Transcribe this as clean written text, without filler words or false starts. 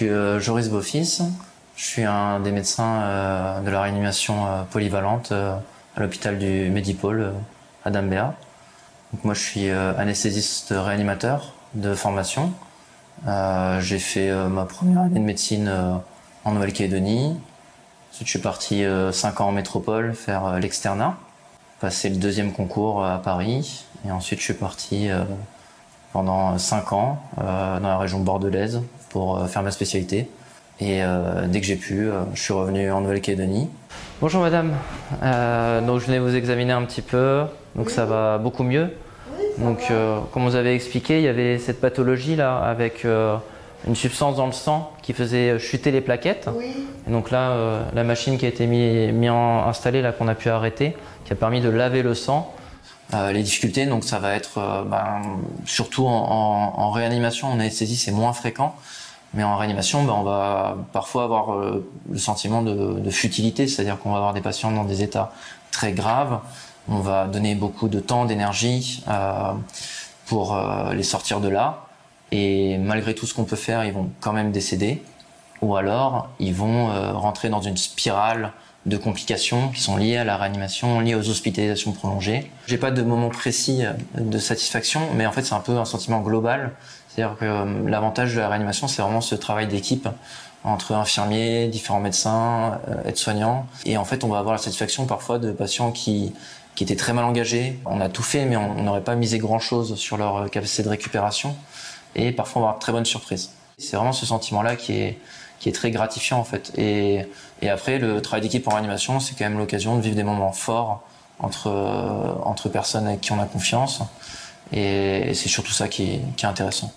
suis Joris Beaufils. Je suis un des médecins de la réanimation polyvalente à l'hôpital du Medipôle à Dambéa. Donc moi, je suis anesthésiste réanimateur de formation. J'ai fait ma première année de médecine en Nouvelle-Calédonie. Ensuite, je suis parti 5 ans en métropole faire l'externat, passer le deuxième concours à Paris. Et ensuite, je suis parti pendant 5 ans dans la région bordelaise pour faire ma spécialité. Et dès que j'ai pu, je suis revenu en Nouvelle-Calédonie. Bonjour madame, donc je venais vous examiner un petit peu, donc ça va beaucoup mieux. Donc comme vous avez expliqué, il y avait cette pathologie là avec une substance dans le sang qui faisait chuter les plaquettes. Oui. Et donc là, la machine qui a été installée là, qu'on a pu arrêter, qui a permis de laver le sang. Les difficultés, donc ça va être surtout en réanimation, en anesthésie c'est moins fréquent. Mais en réanimation, on va parfois avoir le sentiment de futilité, c'est-à-dire qu'on va avoir des patients dans des états très graves. On va donner beaucoup de temps, d'énergie pour les sortir de là. Et malgré tout ce qu'on peut faire, ils vont quand même décéder. Ou alors, ils vont rentrer dans une spirale de complications qui sont liées à la réanimation, liées aux hospitalisations prolongées. J'ai pas de moment précis de satisfaction, mais en fait, c'est un peu un sentiment global. C'est-à-dire que l'avantage de la réanimation, c'est vraiment ce travail d'équipe entre infirmiers, différents médecins, aides-soignants. Et en fait, on va avoir la satisfaction parfois de patients qui étaient très mal engagés. On a tout fait, mais on n'aurait pas misé grand-chose sur leur capacité de récupération. Et parfois, on va avoir de très bonnes surprises. C'est vraiment ce sentiment-là qui est très gratifiant, en fait. Et après, le travail d'équipe en réanimation, c'est quand même l'occasion de vivre des moments forts entre personnes avec qui on a confiance. Et c'est surtout ça qui est intéressant.